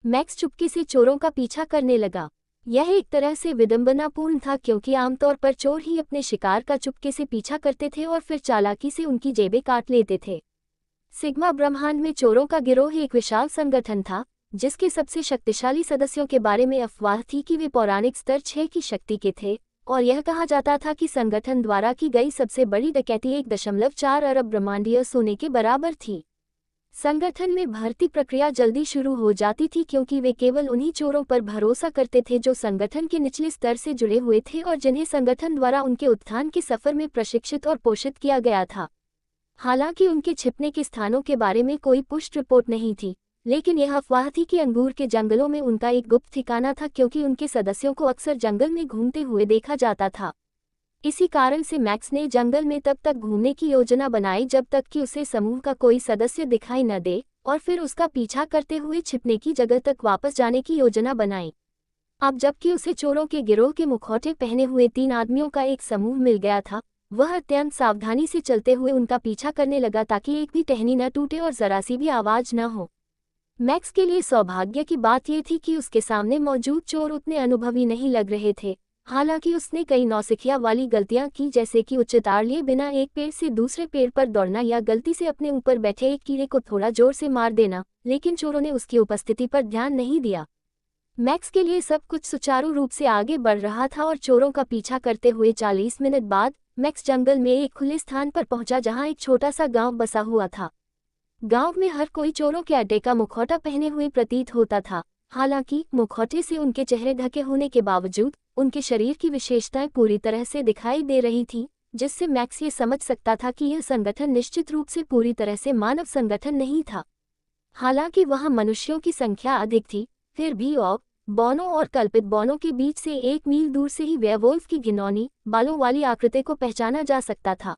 Max चुपके से चोरों का पीछा करने लगा। यह एक तरह से विडंबनापूर्ण था क्योंकि आमतौर पर चोर ही अपने शिकार का चुपके से पीछा करते थे और फिर चालाकी से उनकी जेबें काट लेते थे। सिग्मा ब्रह्मांड में चोरों का गिरोह एक विशाल संगठन था, जिसके सबसे शक्तिशाली सदस्यों के बारे में अफवाह थी कि वे पौराणिक स्तर 6 की शक्ति के थे, और यह कहा जाता था कि संगठन द्वारा की गई सबसे बड़ी डकैती 1.4 अरब ब्रह्मांडीय सोने के बराबर थी। संगठन में भर्ती प्रक्रिया जल्दी शुरू हो जाती थी क्योंकि वे केवल उन्हीं चोरों पर भरोसा करते थे जो संगठन के निचले स्तर से जुड़े हुए थे और जिन्हें संगठन द्वारा उनके उत्थान के सफर में प्रशिक्षित और पोषित किया गया था। हालांकि उनके छिपने के स्थानों के बारे में कोई पुष्ट रिपोर्ट नहीं थी, लेकिन यह अफवाह थी कि अंगूर के जंगलों में उनका एक गुप्त ठिकाना था क्योंकि उनके सदस्यों को अक्सर जंगल में घूमते हुए देखा जाता था। इसी कारण से मैक्स ने जंगल में तब तक घूमने की योजना बनाई जब तक कि उसे समूह का कोई सदस्य दिखाई न दे, और फिर उसका पीछा करते हुए छिपने की जगह तक वापस जाने की योजना बनाई। अब जबकि उसे चोरों के गिरोह के मुखौटे पहने हुए 3 आदमियों का एक समूह मिल गया था, वह अत्यंत सावधानी से चलते हुए उनका पीछा करने लगा ताकि एक भी टहनी न टूटे और जरा सी भी आवाज न हो। मैक्स के लिए सौभाग्य की बात यह थी कि उसके सामने मौजूद चोर उतने अनुभवी नहीं लग रहे थे। हालांकि उसने कई नौसिखिया वाली गलतियां की, जैसे कि उचित आड़ लिए बिना एक पेड़ से दूसरे पेड़ पर दौड़ना या गलती से अपने ऊपर बैठे एक कीड़े को थोड़ा जोर से मार देना, लेकिन चोरों ने उसकी उपस्थिति पर ध्यान नहीं दिया। मैक्स के लिए सब कुछ सुचारू रूप से आगे बढ़ रहा था और चोरों का पीछा करते हुए 40 मिनट बाद मैक्स जंगल में एक खुले स्थान पर पहुंचा जहां एक छोटा सा गांव बसा हुआ था। गांव में हर कोई चोरों के अड्डे का मुखौटा पहने हुए प्रतीत होता था। हालांकि मुखौटे से उनके चेहरे ढके होने के बावजूद उनके शरीर की विशेषताएं पूरी तरह से दिखाई दे रही थीं, जिससे मैक्स ये समझ सकता था कि यह संगठन निश्चित रूप से पूरी तरह से मानव संगठन नहीं था। हालांकि वहां मनुष्यों की संख्या अधिक थी, फिर भी ऑग, बौनों और कल्पित बौनों के बीच से 1 मील दूर से ही वेयरवुल्फ की घिनौनी बालों वाली आकृति को पहचाना जा सकता था।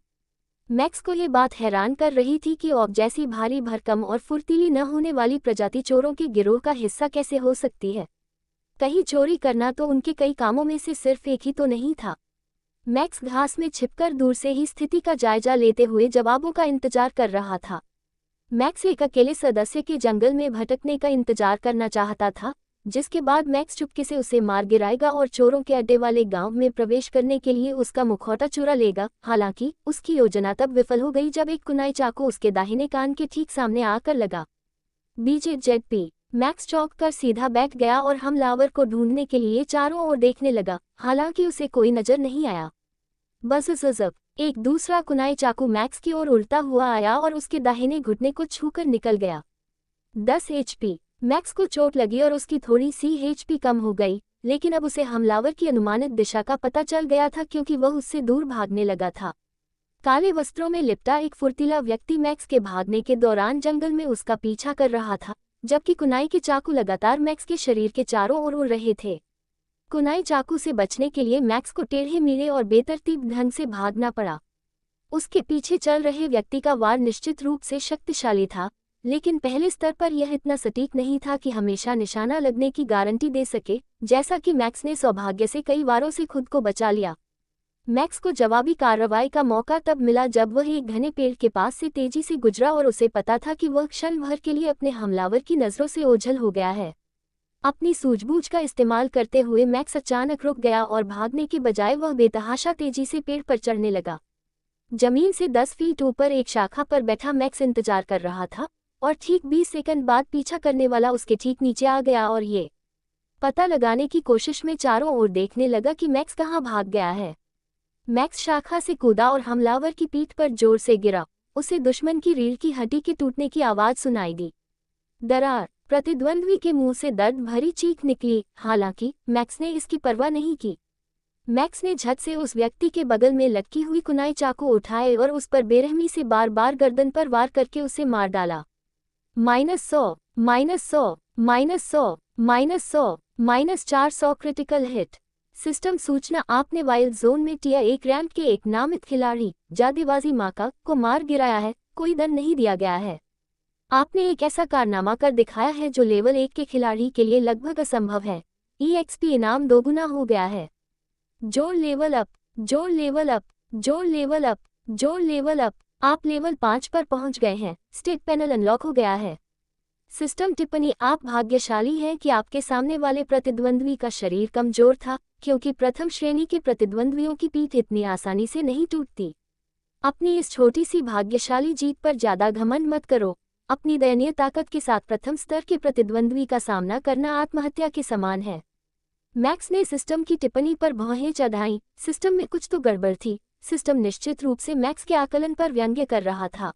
मैक्स को ये बात हैरान कर रही थी कि ऑग जैसी भारी भरकम और फुर्तीली न होने वाली प्रजाति चोरों के गिरोह का हिस्सा कैसे हो सकती है। कहीं चोरी करना तो उनके कई कामों में से सिर्फ एक ही तो नहीं था। मैक्स घास में छिपकर दूर से ही स्थिति का जायजा लेते हुए जवाबों का इंतजार कर रहा था। मैक्स एक अकेले सदस्य के जंगल में भटकने का इंतजार करना चाहता था, जिसके बाद मैक्स चुपके से उसे मार गिराएगा और चोरों के अड्डे वाले गांव में प्रवेश करने के लिए उसका मुखौटा चुरा लेगा। हालांकि उसकी योजना तब विफल हो गई जब एक कुनाई चाकू उसके दाहिने कान के ठीक सामने आकर लगा। BJZP मैक्स चौंक कर सीधा बैठ गया और हमलावर को ढूंढने के लिए चारों ओर देखने लगा। हालांकि उसे कोई नजर नहीं आया। बस एक दूसरा कुनाई चाकू मैक्स की ओर उड़ता हुआ आया और उसके दाहिने घुटने को छूकर निकल गया। 10 HP मैक्स को चोट लगी और उसकी थोड़ी सी HP कम हो गई, लेकिन अब उसे हमलावर की अनुमानित दिशा का पता चल गया था क्योंकि वह उससे दूर भागने लगा था। काले वस्त्रों में लिपटा एक फुर्तीला व्यक्ति मैक्स के भागने के दौरान जंगल में उसका पीछा कर रहा था, जबकि कुनाई के चाकू लगातार मैक्स के शरीर के चारों ओर उड़ रहे थे। कुनाई चाकू से बचने के लिए मैक्स को टेढ़े मेढ़े और बेतरतीब ढंग से भागना पड़ा। उसके पीछे चल रहे व्यक्ति का वार निश्चित रूप से शक्तिशाली था, लेकिन पहले स्तर पर यह इतना सटीक नहीं था कि हमेशा निशाना लगने की गारंटी दे सके, जैसा कि मैक्स ने सौभाग्य से कई वारों से खुद को बचा लिया। मैक्स को जवाबी कार्रवाई का मौका तब मिला जब वह एक घने पेड़ के पास से तेजी से गुजरा और उसे पता था कि वह क्षण भर के लिए अपने हमलावर की नजरों से ओझल हो गया है। अपनी सूझबूझ का इस्तेमाल करते हुए मैक्स अचानक रुक गया और भागने के बजाय वह बेतहाशा तेजी से पेड़ पर चढ़ने लगा। जमीन से 10 फीट ऊपर एक शाखा पर बैठा मैक्स इंतजार कर रहा था, और ठीक 20 सेकंड बाद पीछा करने वाला उसके ठीक नीचे आ गया और ये पता लगाने की कोशिश में चारों ओर देखने लगा कि मैक्स कहाँ भाग गया है। मैक्स शाखा से कूदा और हमलावर की पीठ पर जोर से गिरा। उसे दुश्मन की रीढ़ की हड्डी के टूटने की आवाज सुनाई दी। दरार प्रतिद्वंद्वी के मुंह से दर्द भरी चीख निकली। हालांकि मैक्स ने इसकी परवाह नहीं की। मैक्स ने झट से उस व्यक्ति के बगल में लटकी हुई कुनाई चाकू उठाए और उस पर बेरहमी से बार बार गर्दन पर वार करके उसे मार डाला। -100, -100, -100, -100, -400 क्रिटिकल हिट। सिस्टम सूचना आपने वाइल्ड जोन में टिया 1 रैंक के एक नामित खिलाड़ी जादीबाजी माका को मार गिराया है। कोई दंड नहीं दिया गया है। आपने एक ऐसा कारनामा कर दिखाया है जो लेवल 1 के खिलाड़ी के लिए लगभग असंभव है। EXP इनाम दोगुना हो गया है। जोड़ लेवल अप, जोड़ लेवल अप, जोड़ लेवल अप, जोड़ लेवल अप। आप लेवल 5 पर पहुंच गए हैं। स्टेट पैनल अनलॉक हो गया है। सिस्टम टिप्पणी, आप भाग्यशाली हैं कि आपके सामने वाले प्रतिद्वंद्वी का शरीर कमजोर था, क्योंकि प्रथम श्रेणी के प्रतिद्वंद्वियों की पीठ इतनी आसानी से नहीं टूटती। अपनी इस छोटी सी भाग्यशाली जीत पर ज्यादा घमंड मत करो। अपनी दयनीय ताकत के साथ प्रथम स्तर के प्रतिद्वंद्वी का सामना करना आत्महत्या के समान है। मैक्स ने सिस्टम की टिप्पणी पर भौहें चढ़ाईं। सिस्टम में कुछ तो गड़बड़ थी। सिस्टम निश्चित रूप से मैक्स के आकलन पर व्यंग्य कर रहा था।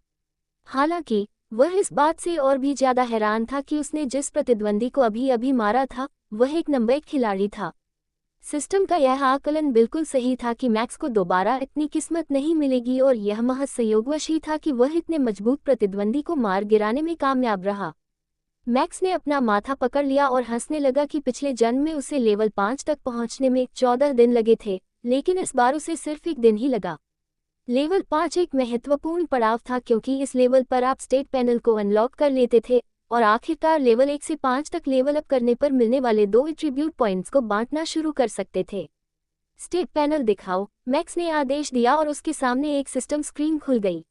हालांकि वह इस बात से और भी ज्यादा हैरान था कि उसने जिस प्रतिद्वंदी को अभी अभी मारा था वह एक नंबर 1 खिलाड़ी था। सिस्टम का यह आकलन बिल्कुल सही था कि मैक्स को दोबारा इतनी किस्मत नहीं मिलेगी, और यह महज संयोगवश ही था कि वह इतने मजबूत प्रतिद्वंदी को मार गिराने में कामयाब रहा। मैक्स ने अपना माथा पकड़ लिया और हंसने लगा कि पिछले जन्म में उसे लेवल 5 तक पहुंचने में 14 दिन लगे थे, लेकिन इस बार उसे सिर्फ 1 दिन ही लगा। लेवल 5 एक महत्वपूर्ण पड़ाव था, क्योंकि इस लेवल पर आप स्टेट पैनल को अनलॉक कर लेते थे और आखिरकार लेवल 1 से 5 तक लेवल अप करने पर मिलने वाले 2 एट्रीब्यूट पॉइंट्स को बांटना शुरू कर सकते थे। स्टेट पैनल दिखाओ, मैक्स ने आदेश दिया और उसके सामने एक सिस्टम स्क्रीन खुल गई।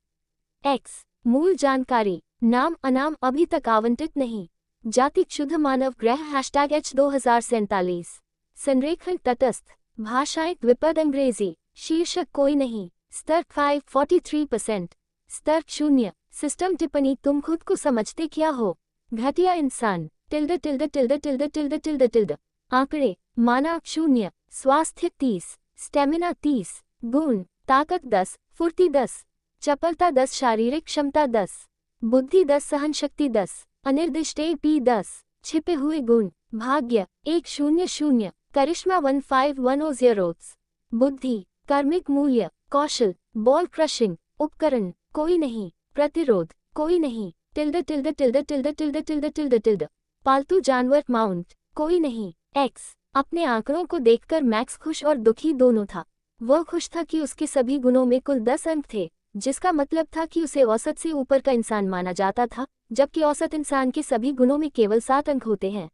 एक्स मूल जानकारी, नाम अनाम अभी तक आवंटित नहीं, जाति शुद्ध मानव ग्रह #H 2047, संरेखण तटस्थ, भाषाएं द्विपद अंग्रेजी, शीर्षक कोई नहीं, स्तर 5 43%, स्तर 0। सिस्टम टिप्पणी, तुम खुद को समझते क्या हो? घटिया इंसान, tilde tilde tilde tilde tilde tilde tilde. आंकड़े, माना 0, स्वास्थ्य 30, स्टेमिना 30, गुण, ताकत 10, फुर्ती 10, चपलता 10, शारीरिक क्षमता 10, बुद्धि 10, सहनशक्ति 10, अनिर्दिष्ट AP 10, छिपे हुए गुण, भाग्य 100, करिश्मा 15100, बुद्धि, कार्मिक मूल्य, कौशल, बॉल क्रशिंग, उपकरण, कोई नहीं, प्रतिरोध, कोई नहीं, tilde tilde tilde tilde tilde tilde tilde tilde, पालतू जानवर माउंट, कोई नहीं। एक्स। अपने आंकड़ों को देखकर मैक्स खुश और दुखी दोनों था। वह खुश था कि उसके सभी गुणों में कुल 10 अंक थे, जिसका मतलब था कि उसे औसत से ऊपर का इंसान माना जाता था, जबकि औसत इंसान के सभी गुणों में केवल 7 अंक होते हैं।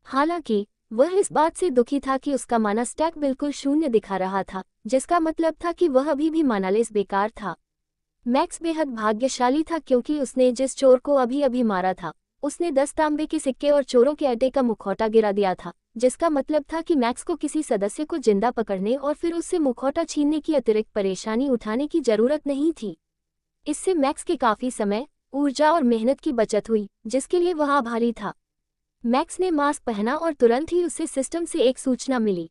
हालांकि वह इस बात से दुखी था कि उसका माना स्टैक बिल्कुल 0 दिखा रहा था, जिसका मतलब था कि वह अभी भी मानालेस बेकार था। मैक्स बेहद भाग्यशाली था, क्योंकि उसने जिस चोर को अभी अभी मारा था उसने 10 तांबे के सिक्के और चोरों के अड्डे का मुखौटा गिरा दिया था, जिसका मतलब था कि मैक्स को किसी सदस्य को जिंदा पकड़ने और फिर उससे मुखौटा छीनने की अतिरिक्त परेशानी उठाने की जरूरत नहीं थी। इससे मैक्स के काफी समय, ऊर्जा और मेहनत की बचत हुई, जिसके लिए वह आभारी था। मैक्स ने मास्क पहना और तुरंत ही उसे सिस्टम से एक सूचना मिली।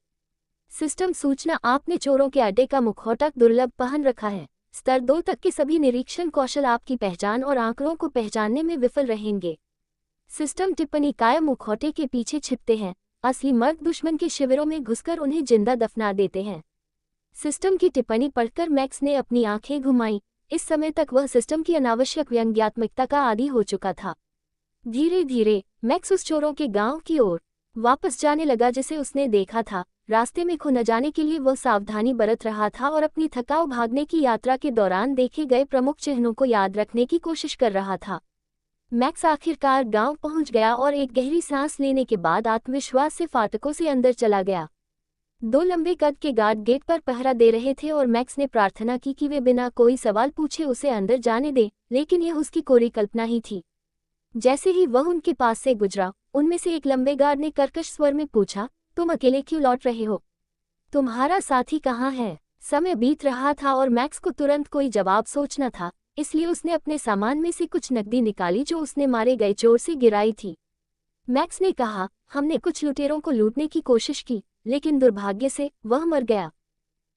सिस्टम सूचना, आपने चोरों के अड्डे का मुखौटा दुर्लभ पहन रखा है। स्तर 2 तक के सभी निरीक्षण कौशल आपकी पहचान और आंकड़ों को पहचानने में विफल रहेंगे। सिस्टम टिप्पणी, कायम मुखौटे के पीछे छिपते हैं, असली मर्द दुश्मन के शिविरों में घुसकर उन्हें जिंदा दफना देते हैं। सिस्टम की टिप्पणी पढ़कर मैक्स ने अपनी आंखें घुमाईं। इस समय तक वह सिस्टम की अनावश्यक व्यंग्यात्मकता का आदी हो चुका था। धीरे धीरे मैक्स उस चोरों के गांव की ओर वापस जाने लगा जिसे उसने देखा था। रास्ते में खो न जाने के लिए वह सावधानी बरत रहा था और अपनी थकाऊ भागने की यात्रा के दौरान देखे गए प्रमुख चिन्हों को याद रखने की कोशिश कर रहा था। मैक्स आखिरकार गांव पहुंच गया और एक गहरी सांस लेने के बाद आत्मविश्वास से फाटकों से अंदर चला गया। 2 लंबे कद के गार्ड गेट पर पहरा दे रहे थे और मैक्स ने प्रार्थना की कि वे बिना कोई सवाल पूछे उसे अंदर जाने दें, लेकिन यह उसकी कोरी कल्पना ही थी। जैसे ही वह उनके पास से गुजरा, उनमें से एक लंबे गार्ड ने कर्कश स्वर में पूछा, तुम अकेले क्यों लौट रहे हो? तुम्हारा साथी कहाँ है? समय बीत रहा था और मैक्स को तुरंत कोई जवाब सोचना था, इसलिए उसने अपने सामान में से कुछ नकदी निकाली जो उसने मारे गए चोर से गिराई थी। मैक्स ने कहा, हमने कुछ लुटेरों को लूटने की कोशिश की, लेकिन दुर्भाग्य से वह मर गया।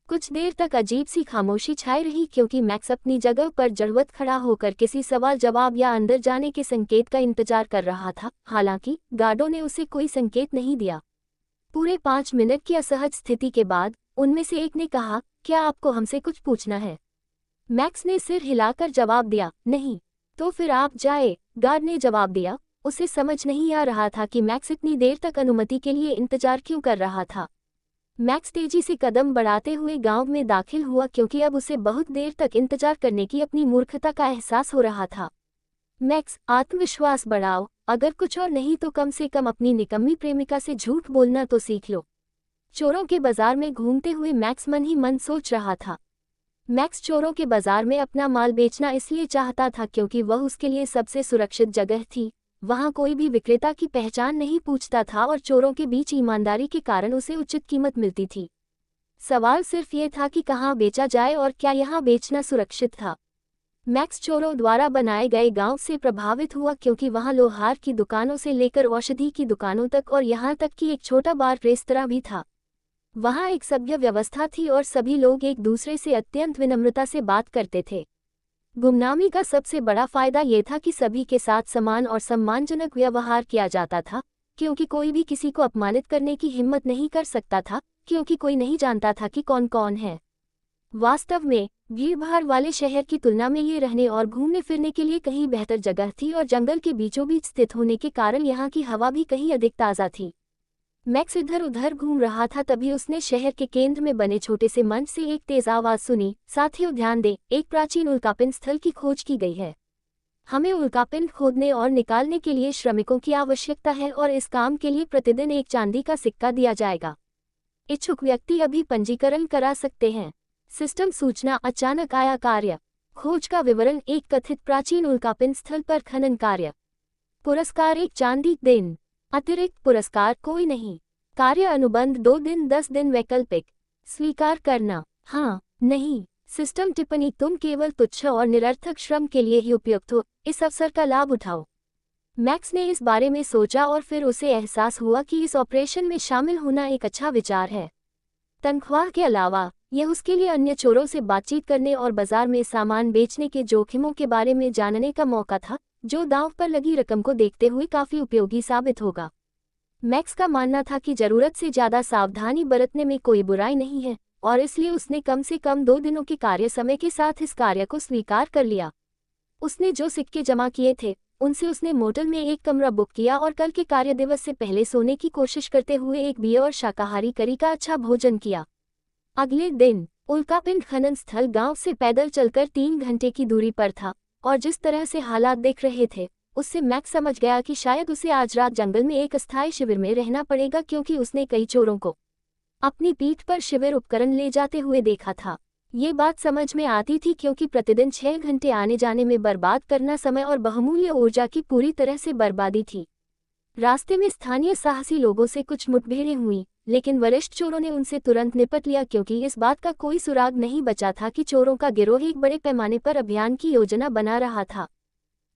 कुछ देर तक अजीब सी खामोशी छाई रही, क्योंकि मैक्स अपनी जगह पर जड़वत खड़ा होकर किसी सवाल जवाब या अंदर जाने के संकेत का इंतजार कर रहा था। हालांकि गार्डों ने उसे कोई संकेत नहीं दिया। पूरे 5 मिनट की असहज स्थिति के बाद उनमें से एक ने कहा, क्या आपको हमसे कुछ पूछना है? मैक्स ने सिर हिलाकर जवाब दिया, नहीं। तो फिर आप जाए, गार्ड ने जवाब दिया। उसे समझ नहीं आ रहा था कि मैक्स इतनी देर तक अनुमति के लिए इंतजार क्यों कर रहा था। मैक्स तेजी से कदम बढ़ाते हुए गांव में दाखिल हुआ, क्योंकि अब उसे बहुत देर तक इंतजार करने की अपनी मूर्खता का एहसास हो रहा था। मैक्स, आत्मविश्वास बढ़ाओ, अगर कुछ और नहीं तो कम से कम अपनी निकम्मी प्रेमिका से झूठ बोलना तो सीख लो। चोरों के बाजार में घूमते हुए मैक्स मन ही मन सोच रहा था। मैक्स चोरों के बाजार में अपना माल बेचना इसलिए चाहता था क्योंकि वह उसके लिए सबसे सुरक्षित जगह थी। वहाँ कोई भी विक्रेता की पहचान नहीं पूछता था और चोरों के बीच ईमानदारी के कारण उसे उचित कीमत मिलती थी। सवाल सिर्फ ये था कि कहाँ बेचा जाए और क्या यहाँ बेचना सुरक्षित था। मैक्स चोरों द्वारा बनाए गए गांव से प्रभावित हुआ क्योंकि वहां लोहार की दुकानों से लेकर औषधि की दुकानों तक और यहां तक कि एक छोटा बार रेस्तरां भी था। वहां एक सभ्य व्यवस्था थी और सभी लोग एक दूसरे से अत्यंत विनम्रता से बात करते थे। गुमनामी का सबसे बड़ा फायदा ये था कि सभी के साथ समान और सम्मानजनक व्यवहार किया जाता था, क्योंकि कोई भी किसी को अपमानित करने की हिम्मत नहीं कर सकता था, क्योंकि कोई नहीं जानता था कि कौन कौन है। वास्तव में भीड़भाड़ वाले शहर की तुलना में ये रहने और घूमने फिरने के लिए कहीं बेहतर जगह थी और जंगल के बीचों बीच स्थित होने के कारण यहाँ की हवा भी कहीं अधिक ताज़ा थी। मैक्स इधर उधर घूम रहा था तभी उसने शहर के केंद्र में बने छोटे से मंच से एक तेज आवाज सुनी, साथियों ध्यान दें, एक प्राचीन उल्कापिंड स्थल की खोज की गई है। हमें उल्कापिंड खोदने और निकालने के लिए श्रमिकों की आवश्यकता है और इस काम के लिए प्रतिदिन एक चांदी का सिक्का दिया जाएगा। इच्छुक व्यक्ति अभी पंजीकरण करा सकते हैं। सिस्टम सूचना अचानक आया कार्य। खोज का विवरण एक कथित प्राचीन उल्कापिंड स्थल पर खनन कार्य। पुरस्कार एक चांदी दिन। अतिरिक्त पुरस्कार कोई नहीं। कार्य अनुबंध 2 दिन 10 दिन वैकल्पिक। स्वीकार करना हाँ नहीं। सिस्टम टिप्पणी तुम केवल तुच्छ और निरर्थक श्रम के लिए ही उपयुक्त हो, इस अवसर का लाभ उठाओ। मैक्स ने इस बारे में सोचा और फिर उसे एहसास हुआ कि इस ऑपरेशन में शामिल होना एक अच्छा विचार है। तनख्वाह के अलावा यह उसके लिए अन्य चोरों से बातचीत करने और बाजार में सामान बेचने के जोखिमों के बारे में जानने का मौका था, जो दांव पर लगी रकम को देखते हुए काफी उपयोगी साबित होगा। मैक्स का मानना था कि जरूरत से ज्यादा सावधानी बरतने में कोई बुराई नहीं है और इसलिए उसने कम से कम 2 दिनों के कार्य समय के साथ इस कार्य को स्वीकार कर लिया। उसने जो सिक्के जमा किए थे उनसे उसने मोटल में एक कमरा बुक किया और कल के कार्य दिवस से पहले सोने की कोशिश करते हुए एक बियर और शाकाहारी करी का अच्छा भोजन किया। अगले दिन उल्कापिंड खनन स्थल गांव से पैदल चलकर 3 घंटे की दूरी पर था और जिस तरह से हालात दिख रहे थे उससे मैक्स समझ गया कि शायद उसे आज रात जंगल में एक अस्थायी शिविर में रहना पड़ेगा, क्योंकि उसने कई चोरों को अपनी पीठ पर शिविर उपकरण ले जाते हुए देखा था। ये बात समझ में आती थी क्योंकि प्रतिदिन 6 घंटे आने जाने में बर्बाद करना समय और बहुमूल्य ऊर्जा की पूरी तरह से बर्बादी थी। रास्ते में स्थानीय साहसी लोगों से कुछ मुठभेड़ें हुई, लेकिन वरिष्ठ चोरों ने उनसे तुरंत निपट लिया क्योंकि इस बात का कोई सुराग नहीं बचा था कि चोरों का गिरोह एक बड़े पैमाने पर अभियान की योजना बना रहा था।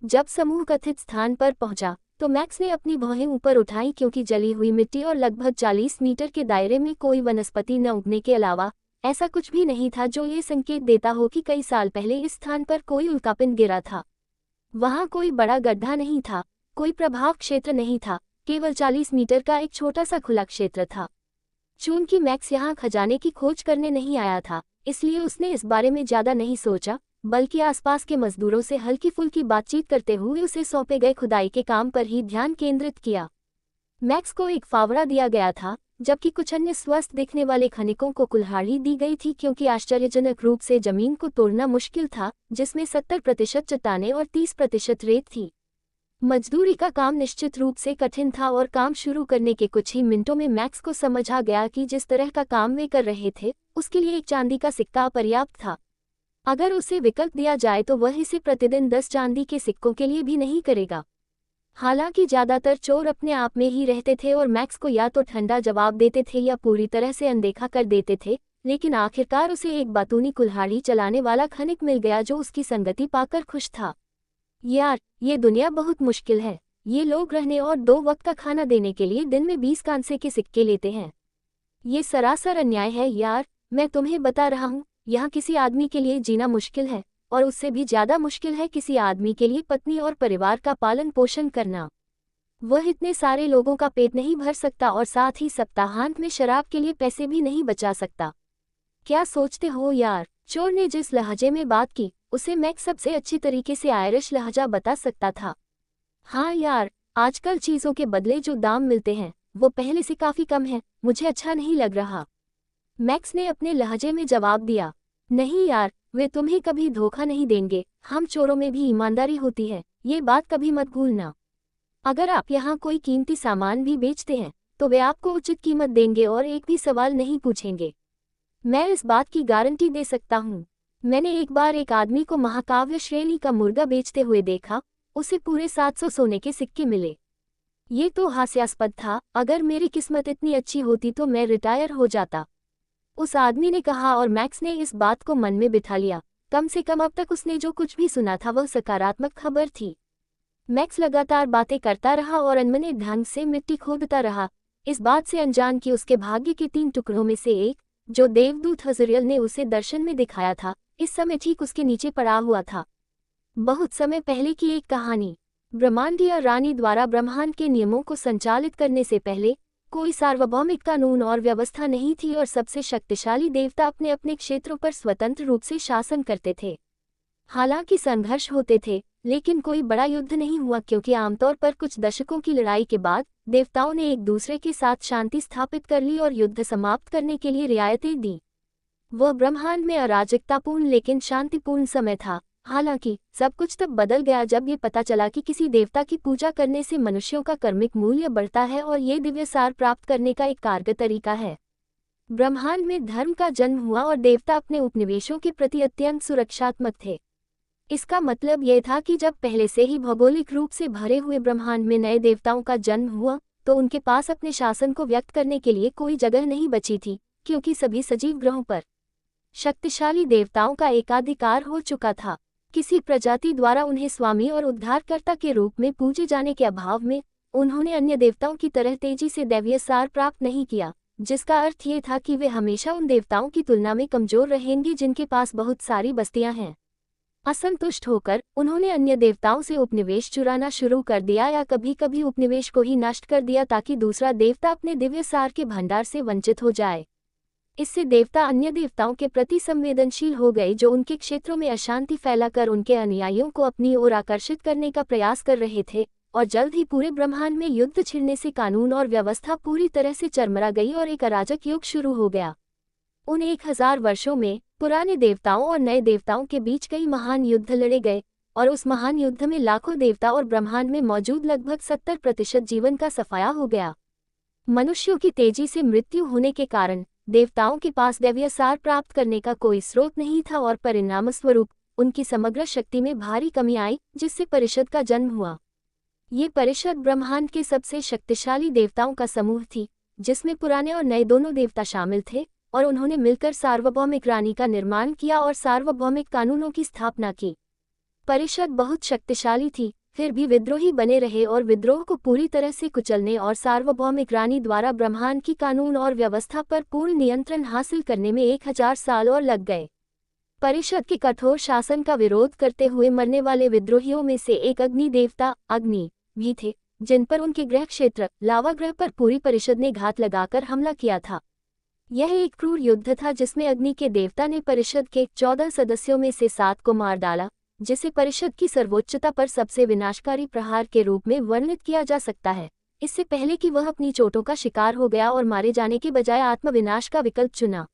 जब समूह कथित स्थान पर पहुंचा तो मैक्स ने अपनी भौहें ऊपर उठाई क्योंकि जली हुई मिट्टी और लगभग 40 मीटर के दायरे में कोई वनस्पति न उगने के अलावा ऐसा कुछ भी नहीं था जो ये संकेत देता हो कि कई साल पहले इस स्थान पर कोई उल्कापिंड गिरा था। वहां कोई बड़ा गड्ढा नहीं था, कोई प्रभाव क्षेत्र नहीं था, केवल 40 मीटर का एक छोटा सा खुला क्षेत्र था। चूंकि मैक्स यहाँ खजाने की खोज करने नहीं आया था, इसलिए उसने इस बारे में ज्यादा नहीं सोचा, बल्कि आसपास के मजदूरों से हल्की फुल्की बातचीत करते हुए उसे सौंपे गए खुदाई के काम पर ही ध्यान केंद्रित किया। मैक्स को एक फावड़ा दिया गया था, जबकि कुछ अन्य स्वस्थ दिखने वाले खनिकों को कुल्हाड़ी दी गई थी क्योंकि आश्चर्यजनक रूप से जमीन को तोड़ना मुश्किल था, जिसमें 70% चट्टानें और 30% रेत थी। मजदूरी का काम निश्चित रूप से कठिन था और काम शुरू करने के कुछ ही मिनटों में मैक्स को समझ आ गया कि जिस तरह का काम वे कर रहे थे उसके लिए एक चांदी का सिक्का अपर्याप्त था। अगर उसे विकल्प दिया जाए तो वह इसे प्रतिदिन 10 चांदी के सिक्कों के लिए भी नहीं करेगा। हालांकि ज्यादातर चोर अपने आप में ही रहते थे और मैक्स को या तो ठंडा जवाब देते थे या पूरी तरह से अनदेखा कर देते थे, लेकिन आखिरकार उसे एक बातूनी कुल्हाड़ी चलाने वाला खनिक मिल गया जो उसकी संगति पाकर खुश था। यार, ये दुनिया बहुत मुश्किल है। ये लोग रहने और 2 वक्त का खाना देने के लिए दिन में 20 कांसे के सिक्के लेते हैं। ये सरासर अन्याय है यार, मैं तुम्हें बता रहा हूँ। यहाँ किसी आदमी के लिए जीना मुश्किल है और उससे भी ज्यादा मुश्किल है किसी आदमी के लिए पत्नी और परिवार का पालन पोषण करना। वह इतने सारे लोगों का पेट नहीं भर सकता और साथ ही सप्ताहांत में शराब के लिए पैसे भी नहीं बचा सकता। क्या सोचते हो यार? चोर ने जिस लहजे में बात की उसे मैक्स सबसे अच्छी तरीके से आयरिश लहजा बता सकता था। हाँ यार, आजकल चीजों के बदले जो दाम मिलते हैं वो पहले से काफी कम है, मुझे अच्छा नहीं लग रहा। मैक्स ने अपने लहजे में जवाब दिया। नहीं यार, वे तुम्हें कभी धोखा नहीं देंगे, हम चोरों में भी ईमानदारी होती है, ये बात कभी मत भूलना। अगर आप यहाँ कोई कीमती सामान भी बेचते हैं तो वे आपको उचित कीमत देंगे और एक भी सवाल नहीं पूछेंगे। मैं इस बात की गारंटी दे सकता हूँ। मैंने एक बार एक आदमी को महाकाव्य श्रेणी का मुर्गा बेचते हुए देखा उसे पूरे 700 सोने के सिक्के मिले। ये तो हास्यास्पद था, अगर मेरी किस्मत इतनी अच्छी होती तो मैं रिटायर हो जाता, उस आदमी ने कहा, और मैक्स ने इस बात को मन में बिठा लिया। कम से कम अब तक उसने जो कुछ भी सुना था वह सकारात्मक खबर थी। मैक्स लगातार बातें करता रहा और अनमने ढंग से मिट्टी खोदता रहा, इस बात से अनजान कि उसके भाग्य के 3 टुकड़ों में से एक, जो देवदूत हजरियल ने उसे दर्शन में दिखाया था, इस समय ठीक उसके नीचे पड़ा हुआ था। बहुत समय पहले की एक कहानी। ब्रह्मांडीय रानी द्वारा ब्रह्मांड के नियमों को संचालित करने से पहले कोई सार्वभौमिक कानून और व्यवस्था नहीं थी और सबसे शक्तिशाली देवता अपने अपने क्षेत्रों पर स्वतंत्र रूप से शासन करते थे। हालांकि संघर्ष होते थे, लेकिन कोई बड़ा युद्ध नहीं हुआ, क्योंकि आमतौर पर कुछ दशकों की लड़ाई के बाद देवताओं ने एक दूसरे के साथ शांति स्थापित कर ली और युद्ध समाप्त करने के लिए रियायतें दी। वह ब्रह्मांड में अराजकतापूर्ण लेकिन शांतिपूर्ण समय था। हालांकि सब कुछ तब बदल गया जब ये पता चला कि किसी देवता की पूजा करने से मनुष्यों का कर्मिक मूल्य बढ़ता है और ये दिव्य सार प्राप्त करने का एक कारगर तरीका है। ब्रह्मांड में धर्म का जन्म हुआ और देवता अपने उपनिवेशों के प्रति अत्यंत सुरक्षात्मक थे। इसका मतलब यह था कि जब पहले से ही भौगोलिक रूप से भरे हुए ब्रह्मांड में नए देवताओं का जन्म हुआ, तो उनके पास अपने शासन को व्यक्त करने के लिए कोई जगह नहीं बची थी, क्योंकि सभी सजीव ग्रहों पर शक्तिशाली देवताओं का एकाधिकार हो चुका था। किसी प्रजाति द्वारा उन्हें स्वामी और उद्धारकर्ता के रूप में पूजे जाने के अभाव में उन्होंने अन्य देवताओं की तरह तेजी से दैवीय सार प्राप्त नहीं किया, जिसका अर्थ ये था कि वे हमेशा उन देवताओं की तुलना में कमजोर रहेंगे जिनके पास बहुत सारी बस्तियां हैं। असंतुष्ट होकर उन्होंने अन्य देवताओं से उपनिवेश चुराना शुरू कर दिया या कभी कभी उपनिवेश को ही नष्ट कर दिया ताकि दूसरा देवता अपने दिव्य सार के भंडार से वंचित हो जाए। इससे देवता अन्य देवताओं के प्रति संवेदनशील हो गए, जो उनके क्षेत्रों में अशांति फैलाकर उनके अनुयायियों को अपनी ओर आकर्षित करने का प्रयास कर रहे थे, और जल्द ही पूरे ब्रह्मांड में युद्ध छिड़ने से कानून और व्यवस्था पूरी तरह से चरमरा गई और एक अराजक युग शुरू हो गया। उन 1000 वर्षों में पुराने देवताओं और नए देवताओं के बीच कई महान युद्ध लड़े गए, और उस महान युद्ध में लाखों देवता और ब्रह्मांड में मौजूद लगभग 70% जीवन का सफाया हो गया। मनुष्यों की तेजी से मृत्यु होने के कारण देवताओं के पास दैवीय सार प्राप्त करने का कोई स्रोत नहीं था और परिणामस्वरूप उनकी समग्र शक्ति में भारी कमी आई, जिससे परिषद का जन्म हुआ। ये परिषद ब्रह्मांड के सबसे शक्तिशाली देवताओं का समूह थी, जिसमें पुराने और नए दोनों देवता शामिल थे, और उन्होंने मिलकर सार्वभौमिक रानी का निर्माण किया और सार्वभौमिक कानूनों की स्थापना की। परिषद बहुत शक्तिशाली थी, फिर भी विद्रोही बने रहे और विद्रोह को पूरी तरह से कुचलने और सार्वभौमिक रानी द्वारा ब्रह्मांड की कानून और व्यवस्था पर पूर्ण नियंत्रण हासिल करने में 1000 साल और लग गए। परिषद के कठोर शासन का विरोध करते हुए मरने वाले विद्रोहियों में से एक अग्नि देवता अग्नि भी थे, जिन पर उनके गृह क्षेत्र लावा ग्रह पर पूरी परिषद ने घात लगाकर हमला किया था। यह एक क्रूर युद्ध था जिसमें अग्नि के देवता ने परिषद के 14 सदस्यों में से 7 को मार डाला, जिसे परिषद की सर्वोच्चता पर सबसे विनाशकारी प्रहार के रूप में वर्णित किया जा सकता है, इससे पहले कि वह अपनी चोटों का शिकार हो गया और मारे जाने के बजाय आत्मविनाश का विकल्प चुना।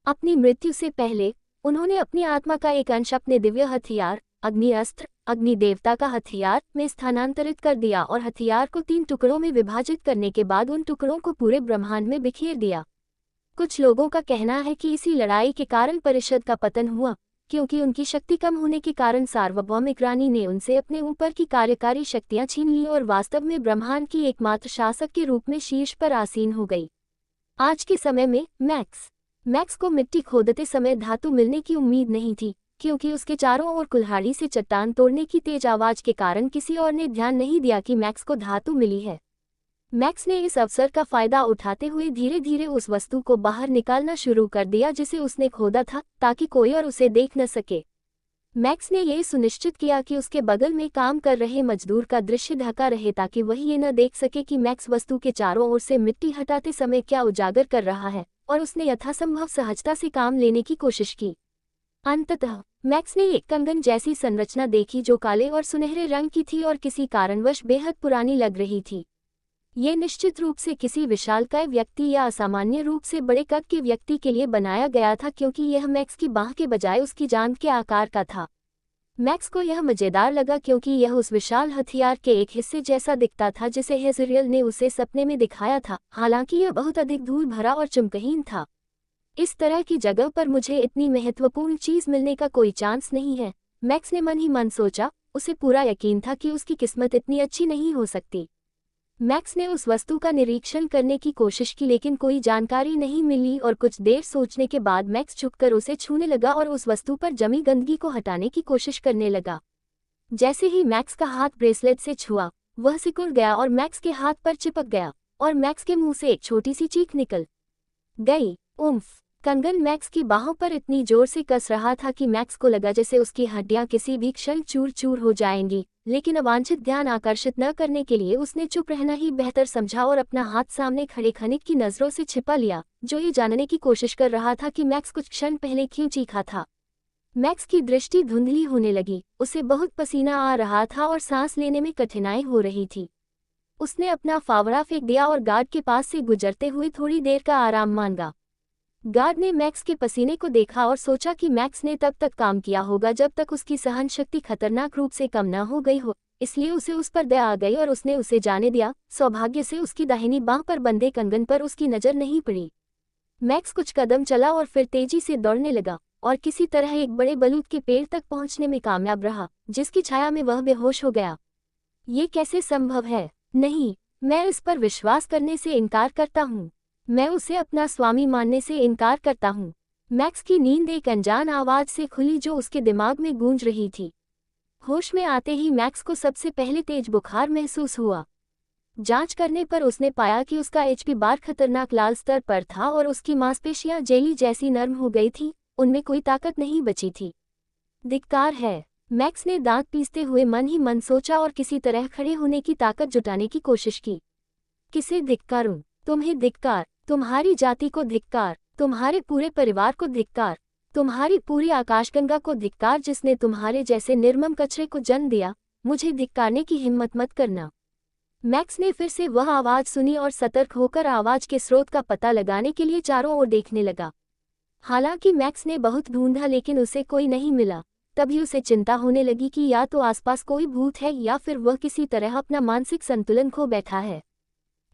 अपनी मृत्यु से पहले उन्होंने अपनी आत्मा का एक अंश अपने दिव्य हथियार अग्नि अस्त्र अग्नि देवता का हथियार में स्थानांतरित कर दिया और हथियार को 3 टुकड़ों में विभाजित करने के बाद उन टुकड़ों को पूरे ब्रह्मांड में बिखेर दिया। कुछ लोगों का कहना है कि इसी लड़ाई के कारण परिषद का पतन हुआ, क्योंकि उनकी शक्ति कम होने के कारण सार्वभौमिक रानी ने उनसे अपने ऊपर की कार्यकारी शक्तियां छीन ली और वास्तव में ब्रह्मांड की एकमात्र शासक के रूप में शीर्ष पर आसीन हो गई। आज के समय में मैक्स को मिट्टी खोदते समय धातु मिलने की उम्मीद नहीं थी, क्योंकि उसके चारों ओर कुल्हाड़ी से चट्टान तोड़ने की तेज आवाज के कारण किसी और ने ध्यान नहीं दिया कि मैक्स को धातु मिली है। मैक्स ने इस अवसर का फायदा उठाते हुए धीरे धीरे उस वस्तु को बाहर निकालना शुरू कर दिया जिसे उसने खोदा था, ताकि कोई और उसे देख न सके। मैक्स ने यह सुनिश्चित किया कि उसके बगल में काम कर रहे मजदूर का दृश्य ढका रहे, ताकि वह ये न देख सके कि मैक्स वस्तु के चारों ओर से मिट्टी हटाते समय क्या उजागर कर रहा है, और उसने यथासंभव सहजता से काम लेने की कोशिश की। अंततः मैक्स ने एक कंगन जैसी संरचना देखी जो काले और सुनहरे रंग की थी और किसी कारणवश बेहद पुरानी लग रही थी। ये निश्चित रूप से किसी विशालकाय व्यक्ति या असामान्य रूप से बड़े कद के व्यक्ति के लिए बनाया गया था, क्योंकि यह मैक्स की बाह के बजाय उसकी जांघ के आकार का था। मैक्स को यह मजेदार लगा क्योंकि यह उस विशाल हथियार के एक हिस्से जैसा दिखता था जिसे हेजरियल ने उसे सपने में दिखाया था, हालांकि यह बहुत अधिक धूल भरा और चमकहीन था। इस तरह की जगह पर मुझे इतनी महत्वपूर्ण चीज मिलने का कोई चांस नहीं है, मैक्स ने मन ही मन सोचा। उसे पूरा यकीन था कि उसकी किस्मत इतनी अच्छी नहीं हो सकती। मैक्स ने उस वस्तु का निरीक्षण करने की कोशिश की लेकिन कोई जानकारी नहीं मिली और कुछ देर सोचने के बाद मैक्स झुककर उसे छूने लगा और उस वस्तु पर जमी गंदगी को हटाने की कोशिश करने लगा। जैसे ही मैक्स का हाथ ब्रेसलेट से छुआ, वह सिकुड़ गया और मैक्स के हाथ पर चिपक गया और मैक्स के मुंह से एक छोटी सी चीख निकल गई। उम्फ! कंगन मैक्स की बाहों पर इतनी जोर से कस रहा था कि मैक्स को लगा जैसे उसकी हड्डियां किसी भी क्षण चूर चूर हो जाएंगी, लेकिन अवांछित ध्यान आकर्षित न करने के लिए उसने चुप रहना ही बेहतर समझा और अपना हाथ सामने खड़े खनिक की नजरों से छिपा लिया, जो ये जानने की कोशिश कर रहा था कि मैक्स कुछ क्षण पहले क्यों चीखा था। मैक्स की दृष्टि धुंधली होने लगी, उसे बहुत पसीना आ रहा था और सांस लेने में कठिनाई हो रही थी। उसने अपना फावड़ा फेंक दिया और गार्ड के पास से गुजरते हुए थोड़ी देर का आराम मांगा। गार्ड ने मैक्स के पसीने को देखा और सोचा कि मैक्स ने तब तक काम किया होगा जब तक उसकी सहन शक्ति खतरनाक रूप से कम न हो गई हो, इसलिए उसे उस पर दया आ गई और उसने उसे जाने दिया। सौभाग्य से उसकी दाहिनी बांह पर बंधे कंगन पर उसकी नजर नहीं पड़ी। मैक्स कुछ कदम चला और फिर तेजी से दौड़ने लगा और किसी तरह एक बड़े बलूत के पेड़ तक पहुंचने में कामयाब रहा, जिसकी छाया में वह बेहोश हो गया। ये कैसे संभव है? नहीं, मैं इस पर विश्वास करने से इनकार करता हूँ। मैं उसे अपना स्वामी मानने से इनकार करता हूँ। मैक्स की नींद एक अनजान आवाज से खुली जो उसके दिमाग में गूंज रही थी। होश में आते ही मैक्स को सबसे पहले तेज बुखार महसूस हुआ। जांच करने पर उसने पाया कि उसका HP बार खतरनाक लाल स्तर पर था और उसकी मांसपेशियां जेली जैसी नर्म हो गई थी, उनमें कोई ताकत नहीं बची थी। धिक्कार है, मैक्स ने दांत पीसते हुए मन ही मन सोचा और किसी तरह खड़े होने की ताकत जुटाने की कोशिश की। किसे धिक्कारूं? तुम्हें धिक्कार, तुम्हारी जाति को धिक्कार, तुम्हारे पूरे परिवार को धिक्कार, तुम्हारी पूरी आकाशगंगा को धिक्कार जिसने तुम्हारे जैसे निर्मम कचरे को जन्म दिया। मुझे धिक्कारने की हिम्मत मत करना। मैक्स ने फिर से वह आवाज सुनी और सतर्क होकर आवाज के स्रोत का पता लगाने के लिए चारों ओर देखने लगा। हालांकि मैक्स ने बहुत ढूंढा लेकिन उसे कोई नहीं मिला। तभी उसे चिंता होने लगी कि या तो आसपास कोई भूत है या फिर वह किसी तरह अपना मानसिक संतुलन खो बैठा है।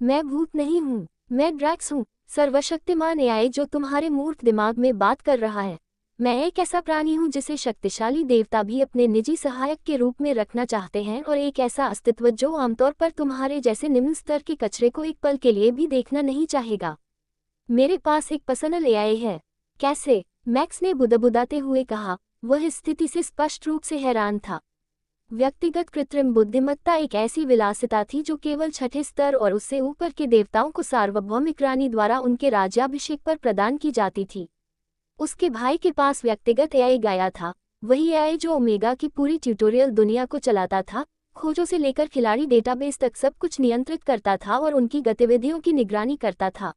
मैं भूत नहीं हूँ, मैं ड्रैक्स हूँ, सर्वशक्तिमान AI जो तुम्हारे मूर्ख दिमाग में बात कर रहा है। मैं एक ऐसा प्राणी हूँ जिसे शक्तिशाली देवता भी अपने निजी सहायक के रूप में रखना चाहते हैं और एक ऐसा अस्तित्व जो आमतौर पर तुम्हारे जैसे निम्न स्तर के कचरे को एक पल के लिए भी देखना नहीं चाहेगा। मेरे पास एक पर्सनल AI है। कैसे? मैक्स ने बुदबुदाते हुए कहा। वह इस स्थिति से स्पष्ट रूप से हैरान था। व्यक्तिगत कृत्रिम बुद्धिमत्ता एक ऐसी विलासिता थी जो केवल छठे स्तर और उससे ऊपर के देवताओं को सार्वभौमिक रानी द्वारा उनके राज्याभिषेक पर प्रदान की जाती थी। उसके भाई के पास व्यक्तिगत AI गाया था, वही AI जो ओमेगा की पूरी ट्यूटोरियल दुनिया को चलाता था, खोजों से लेकर खिलाड़ी डेटाबेस तक सब कुछ नियंत्रित करता था और उनकी गतिविधियों की निगरानी करता था।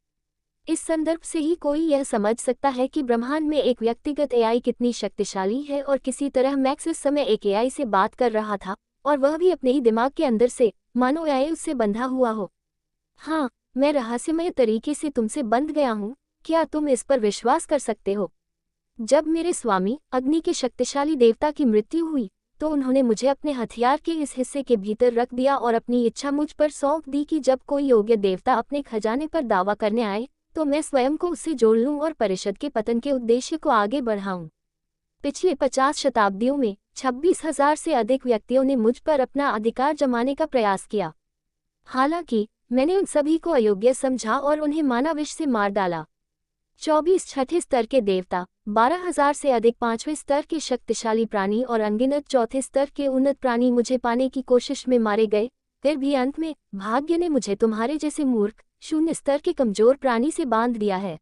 इस संदर्भ से ही कोई यह समझ सकता है कि ब्रह्मांड में एक व्यक्तिगत AI कितनी शक्तिशाली है और किसी तरह मैक्स इस समय एक AI से बात कर रहा था और वह भी अपने ही दिमाग के अंदर से, मानो AI उससे बंधा हुआ हो। हाँ, मैं रहस्यमय तरीके से तुमसे बंध गया हूँ, क्या तुम इस पर विश्वास कर सकते हो? जब मेरे स्वामी अग्नि के शक्तिशाली देवता की मृत्यु हुई तो उन्होंने मुझे अपने हथियार के इस हिस्से के भीतर रख दिया और अपनी इच्छा मुझ पर सौंप दी कि जब कोई योग्य देवता अपने खजाने पर दावा करने आए तो मैं स्वयं को उससे जोड़ लूं और परिषद के पतन के उद्देश्य को आगे बढ़ाऊं। पिछले 50 शताब्दियों में 26,000 से अधिक व्यक्तियों ने मुझ पर अपना अधिकार जमाने का प्रयास किया। हालांकि मैंने उन सभी को अयोग्य समझा और उन्हें माना विष से मार डाला। 24 छठे स्तर के देवता, 12,000 से अधिक 5वें स्तर के शक्तिशाली प्राणी और अनगिनत चौथे स्तर के उन्नत प्राणी मुझे पाने की कोशिश में मारे गए। फिर भी अंत में भाग्य ने मुझे तुम्हारे जैसे मूर्ख, शून्य स्तर के कमजोर प्राणी से बांध दिया है।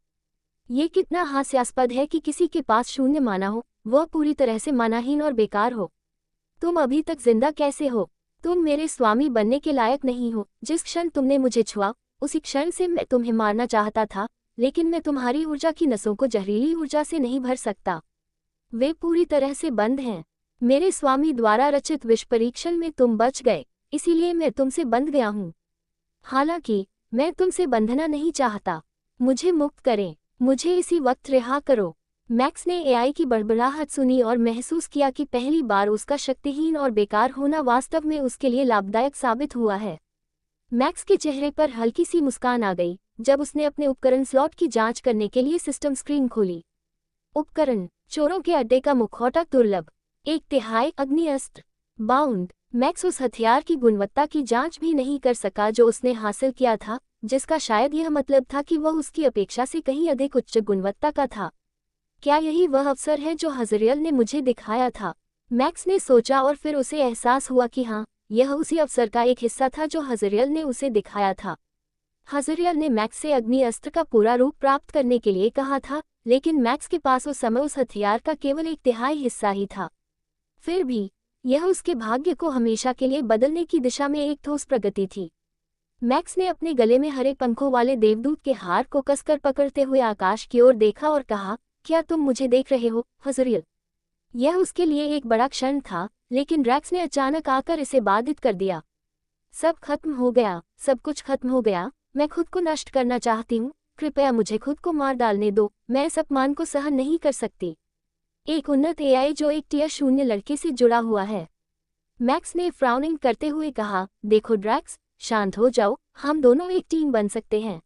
ये कितना हास्यास्पद है कि किसी के पास शून्य माना हो, वह पूरी तरह से मानाहीन और बेकार हो। तुम अभी तक जिंदा कैसे हो? तुम मेरे स्वामी बनने के लायक नहीं हो। जिस क्षण तुमने मुझे छुआ, उसी क्षण से मैं तुम्हें मारना चाहता था, लेकिन मैं तुम्हारी ऊर्जा की नसों को जहरीली ऊर्जा से नहीं भर सकता। वे पूरी तरह से बंद हैं। मेरे स्वामी द्वारा रचित विष परीक्षण में तुम बच गए, इसीलिए मैं तुमसे बंध गया हूँ। हालांकि मैं तुमसे बंधना नहीं चाहता। मुझे मुक्त करें, मुझे इसी वक्त रिहा करो। मैक्स ने AI की बड़बड़ाहट सुनी और महसूस किया कि पहली बार उसका शक्तिहीन और बेकार होना वास्तव में उसके लिए लाभदायक साबित हुआ है। मैक्स के चेहरे पर हल्की सी मुस्कान आ गई जब उसने अपने उपकरण स्लॉट की जांच करने के लिए सिस्टम स्क्रीन खोली। उपकरण: चोरों के अड्डे का मुखौटा दुर्लभ, 1/3 अग्नि अस्त्र, बाउंड। मैक्स उस हथियार की गुणवत्ता की जांच भी नहीं कर सका जो उसने हासिल किया था, जिसका शायद यह मतलब था कि वह उसकी अपेक्षा से कहीं अधिक उच्च गुणवत्ता का था। क्या यही वह अवसर है जो हज़रियल ने मुझे दिखाया था? मैक्स ने सोचा और फिर उसे एहसास हुआ कि हाँ, यह उसी अवसर का एक हिस्सा था जो हज़रियल ने उसे दिखाया था। हज़रियल ने मैक्स से अग्नि अस्त्र का पूरा रूप प्राप्त करने के लिए कहा था, लेकिन मैक्स के पास उस समय उस हथियार का केवल 1/3 हिस्सा ही था। फिर भी यह उसके भाग्य को हमेशा के लिए बदलने की दिशा में एक ठोस प्रगति थी। मैक्स ने अपने गले में हरे पंखों वाले देवदूत के हार को कसकर पकड़ते हुए आकाश की ओर देखा और कहा, क्या तुम मुझे देख रहे हो, हज़रियल? यह उसके लिए एक बड़ा क्षण था, लेकिन ड्रैक्स ने अचानक आकर इसे बाधित कर दिया। सब खत्म हो गया, सब कुछ खत्म हो गया। मैं खुद को नष्ट करना चाहती हूँ, कृपया मुझे खुद को मार डालने दो, मैं इस अपमान को सहन नहीं कर सकती। एक उन्नत एआई जो एक टियर 0 लड़के से जुड़ा हुआ है। मैक्स ने फ्राउनिंग करते हुए कहा, देखो ड्रैक्स, शांत हो जाओ, हम दोनों एक टीम बन सकते हैं।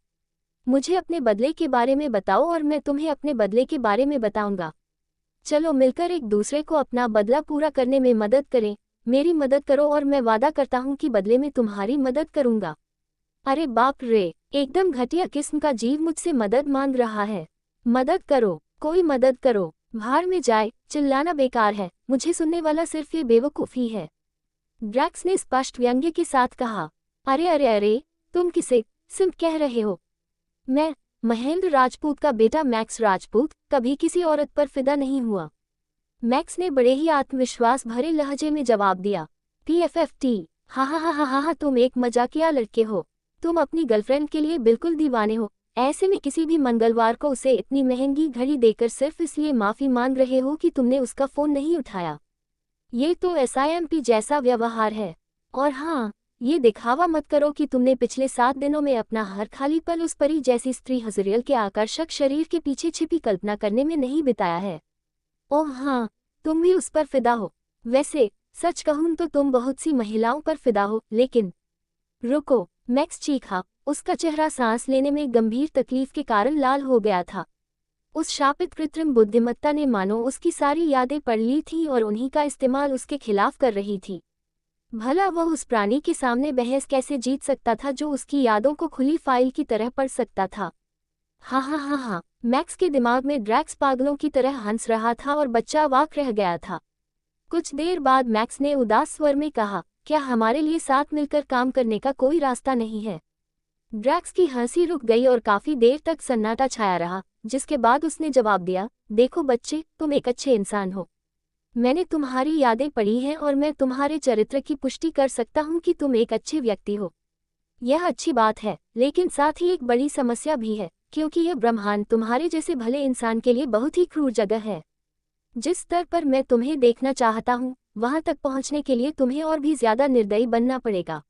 मुझे अपने बदले के बारे में बताओ और मैं तुम्हें अपने बदले के बारे में बताऊंगा। चलो मिलकर एक दूसरे को अपना बदला पूरा करने में मदद करें। मेरी मदद करो और मैं वादा करता हूँ कि बदले में तुम्हारी मदद करूंगा। अरे बाप रे, एकदम घटिया किस्म का जीव मुझसे मदद मांग रहा है। मदद करो, कोई मदद करो। भाड़ में जाए, चिल्लाना बेकार है, मुझे सुनने वाला सिर्फ ये बेवकूफ़ी है। ड्रैक्स ने स्पष्ट व्यंग्य के साथ कहा। अरे अरे अरे, तुम किसे सिर्फ कह रहे हो? मैं, महेंद्र राजपूत का बेटा मैक्स राजपूत, कभी किसी औरत पर फिदा नहीं हुआ। मैक्स ने बड़े ही आत्मविश्वास भरे लहजे में जवाब दिया। PFFT, हा हा हा हा हा, तुम एक मजाकिया लड़के हो। तुम अपनी गर्लफ्रेंड के लिए बिल्कुल दीवाने हो। ऐसे में किसी भी मंगलवार को उसे इतनी महंगी घड़ी देकर सिर्फ इसलिए माफ़ी मांग रहे हो कि तुमने उसका फ़ोन नहीं उठाया। ये तो SIMP जैसा व्यवहार है। और हाँ, ये दिखावा मत करो कि तुमने पिछले 7 दिनों में अपना हर खाली पल उस परी जैसी स्त्री हज़रियल के आकर्षक शरीर के पीछे छिपी कल्पना करने में नहीं बिताया है। ओह हाँ, तुम भी उस पर फिदा हो। वैसे, सच कहूँ तो तुम बहुत सी महिलाओं पर फिदा हो, लेकिन रुको, मैक्स चीखा, उसका चेहरा सांस लेने में गंभीर तकलीफ के कारण लाल हो गया था। उस शापित कृत्रिम बुद्धिमत्ता ने मानो उसकी सारी यादें पढ़ ली थीं और उन्हीं का इस्तेमाल उसके खिलाफ कर रही थी। भला वह उस प्राणी के सामने बहस कैसे जीत सकता था जो उसकी यादों को खुली फाइल की तरह पढ़ सकता था? हाँ हाँ हाँ हाँ, मैक्स के दिमाग में ड्रैक्स पागलों की तरह हंस रहा था और बच्चा वाक रह गया था। कुछ देर बाद मैक्स ने उदास स्वर में कहा, क्या हमारे लिए साथ मिलकर काम करने का कोई रास्ता नहीं है? ड्रैक्स की हंसी रुक गई और काफी देर तक सन्नाटा छाया रहा, जिसके बाद उसने जवाब दिया, देखो बच्चे, तुम एक अच्छे इंसान हो। मैंने तुम्हारी यादें पढ़ी हैं और मैं तुम्हारे चरित्र की पुष्टि कर सकता हूँ कि तुम एक अच्छे व्यक्ति हो। यह अच्छी बात है, लेकिन साथ ही एक बड़ी समस्या भी है, क्योंकि यह ब्रह्मांड तुम्हारे जैसे भले इंसान के लिए बहुत ही क्रूर जगह है। जिस स्तर पर मैं तुम्हें देखना चाहता हूँ, वहां तक पहुंचने के लिए तुम्हें और भी ज्यादा निर्दयी बनना पड़ेगा।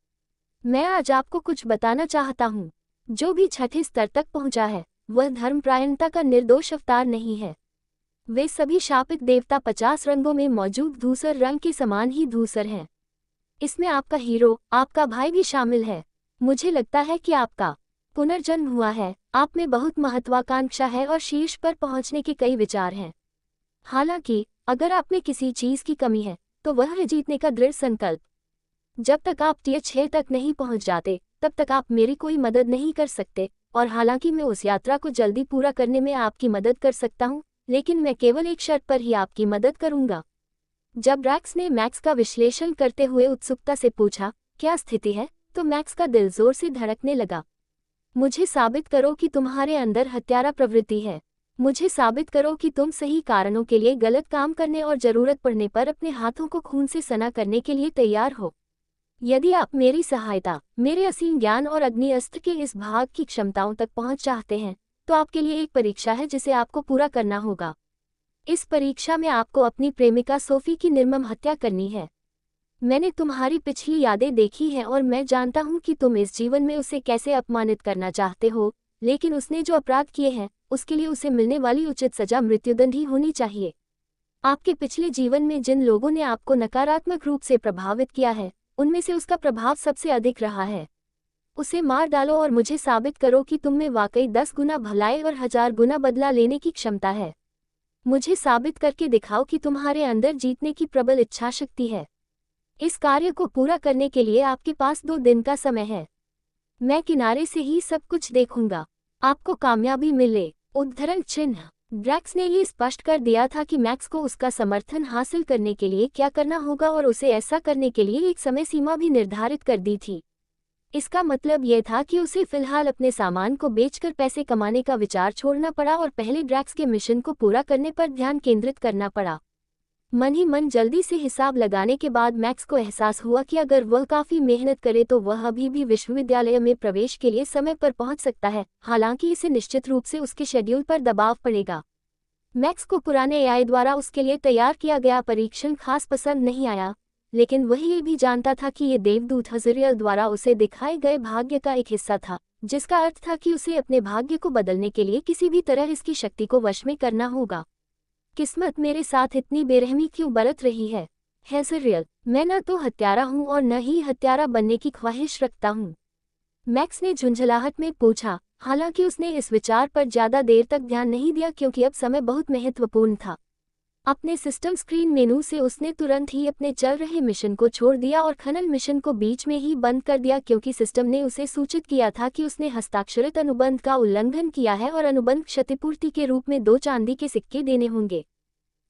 मैं आज आपको कुछ बताना चाहता हूँ। जो भी छठे स्तर तक पहुंचा है, वह धर्मपरायणता का निर्दोष अवतार नहीं है। वे सभी शापित देवता 50 रंगों में मौजूद धूसर रंग के समान ही धूसर हैं। इसमें आपका हीरो, आपका भाई भी शामिल है। मुझे लगता है कि आपका पुनर्जन्म हुआ है, आप में बहुत महत्वाकांक्षा है और शीर्ष पर पहुंचने के कई विचार हैं। हालांकि, अगर आप में किसी चीज की कमी है, तो वह है जीतने का दृढ़ संकल्प। जब तक आप टियर 6 तक नहीं पहुंच जाते, तब तक आप मेरी कोई मदद नहीं कर सकते, और हालांकि मैं उस यात्रा को जल्दी पूरा करने में आपकी मदद कर सकता हूं, लेकिन मैं केवल एक शर्त पर ही आपकी मदद करूंगा। जब ड्रैक्स ने मैक्स का विश्लेषण करते हुए उत्सुकता से पूछा, क्या स्थिति है, तो मैक्स का दिल जोर से धड़कने लगा। मुझे साबित करो कि तुम्हारे अंदर हत्यारा प्रवृत्ति है। मुझे साबित करो कि तुम सही कारणों के लिए गलत काम करने और जरूरत पड़ने पर अपने हाथों को खून से सना करने के लिए तैयार हो। यदि आप मेरी सहायता, मेरे असीम ज्ञान और अग्नि अस्त्र के इस भाग की क्षमताओं तक पहुंच चाहते हैं, तो आपके लिए एक परीक्षा है जिसे आपको पूरा करना होगा। इस परीक्षा में आपको अपनी प्रेमिका सोफी की निर्मम हत्या करनी है। मैंने तुम्हारी पिछली यादें देखी हैं और मैं जानता हूं कि तुम इस जीवन में उसे कैसे अपमानित करना चाहते हो, लेकिन उसने जो अपराध किए हैं, उसके लिए उसे मिलने वाली उचित सजा मृत्युदंड ही होनी चाहिए। आपके पिछले जीवन में जिन लोगों ने आपको नकारात्मक रूप से प्रभावित किया है, उनमें से उसका प्रभाव सबसे अधिक रहा है। उसे मार डालो और मुझे साबित करो कि तुम में वाकई 10 गुना भलाई और 1000 गुना बदला लेने की क्षमता है। मुझे साबित करके दिखाओ कि तुम्हारे अंदर जीतने की प्रबल इच्छा शक्ति है। इस कार्य को पूरा करने के लिए आपके पास 2 दिन का समय है। मैं किनारे से ही सब कुछ देखूंगा, आपको कामयाबी मिले। उद्धरण चिन्ह। ड्रैक्स ने ये स्पष्ट कर दिया था कि मैक्स को उसका समर्थन हासिल करने के लिए क्या करना होगा और उसे ऐसा करने के लिए एक समय सीमा भी निर्धारित कर दी थी। इसका मतलब यह था कि उसे फिलहाल अपने सामान को बेचकर पैसे कमाने का विचार छोड़ना पड़ा और पहले ड्रैक्स के मिशन को पूरा करने पर ध्यान केंद्रित करना पड़ा। मन ही मन जल्दी से हिसाब लगाने के बाद मैक्स को एहसास हुआ कि अगर वह काफ़ी मेहनत करे तो वह अभी भी विश्वविद्यालय में प्रवेश के लिए समय पर पहुंच सकता है, हालांकि इसे निश्चित रूप से उसके शेड्यूल पर दबाव पड़ेगा। मैक्स को पुराने एआई द्वारा उसके लिए तैयार किया गया परीक्षण खास पसंद नहीं आया, लेकिन वह ये भी जानता था कि ये देवदूत हज़रियल द्वारा उसे दिखाए गए भाग्य का एक हिस्सा था, जिसका अर्थ था कि उसे अपने भाग्य को बदलने के लिए किसी भी तरह इसकी शक्ति को वश में करना होगा। किस्मत मेरे साथ इतनी बेरहमी क्यों बरत रही है? हज़रियल, मैं न तो हत्यारा हूँ और न ही हत्यारा बनने की ख्वाहिश रखता हूँ, मैक्स ने झुंझलाहट में पूछा। हालांकि उसने इस विचार पर ज़्यादा देर तक ध्यान नहीं दिया क्योंकि अब समय बहुत महत्वपूर्ण था। अपने सिस्टम स्क्रीन मेनू से उसने तुरंत ही अपने चल रहे मिशन को छोड़ दिया और खनन मिशन को बीच में ही बंद कर दिया क्योंकि सिस्टम ने उसे सूचित किया था कि उसने हस्ताक्षरित अनुबंध का उल्लंघन किया है और अनुबंध क्षतिपूर्ति के रूप में 2 चांदी के सिक्के देने होंगे।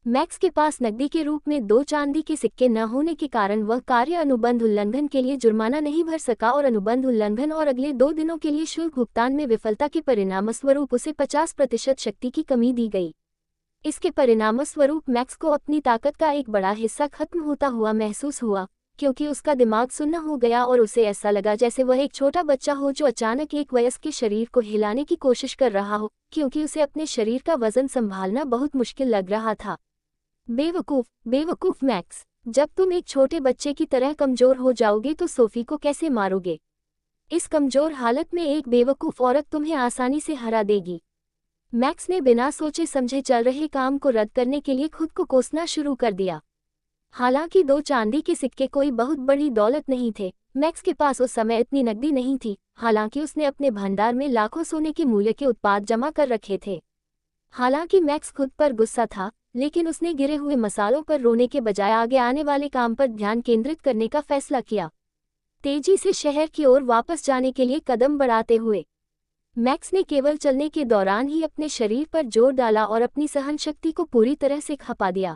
मैक्स के पास नकदी के रूप में 2 चांदी के सिक्के न होने के कारण वह कार्य अनुबंध उल्लंघन के लिए जुर्माना नहीं भर सका और अनुबंध उल्लंघन और अगले 2 दिनों के लिए शुल्क भुगतान में विफलता के परिणामस्वरूप उसे 50% शक्ति की कमी दी गई। इसके परिणामस्वरूप मैक्स को अपनी ताकत का एक बड़ा हिस्सा खत्म होता हुआ महसूस हुआ, क्योंकि उसका दिमाग सुन्न हो गया और उसे ऐसा लगा जैसे वह एक छोटा बच्चा हो जो अचानक एक वयस्क के शरीर को हिलाने की कोशिश कर रहा हो, क्योंकि उसे अपने शरीर का वजन संभालना बहुत मुश्किल लग रहा था। बेवकूफ मैक्स, जब तुम एक छोटे बच्चे की तरह कमजोर हो जाओगे तो सोफी को कैसे मारोगे? इस कमजोर हालत में एक बेवकूफ औरत तुम्हें आसानी से हरा देगी। मैक्स ने बिना सोचे समझे चल रहे काम को रद्द करने के लिए खुद को कोसना शुरू कर दिया। हालांकि 2 चांदी के सिक्के कोई बहुत बड़ी दौलत नहीं थे, मैक्स के पास उस समय इतनी नकदी नहीं थी, हालांकि उसने अपने भंडार में लाखों सोने के मूल्य के उत्पाद जमा कर रखे थे। हालांकि मैक्स खुद पर गुस्सा था, लेकिन उसने गिरे हुए मसालों पर रोने के बजाय आगे आने वाले काम पर ध्यान केंद्रित करने का फैसला किया। तेजी से शहर की ओर वापस जाने के लिए कदम बढ़ाते हुए मैक्स ने केवल चलने के दौरान ही अपने शरीर पर जोर डाला और अपनी सहनशक्ति को पूरी तरह से खपा दिया।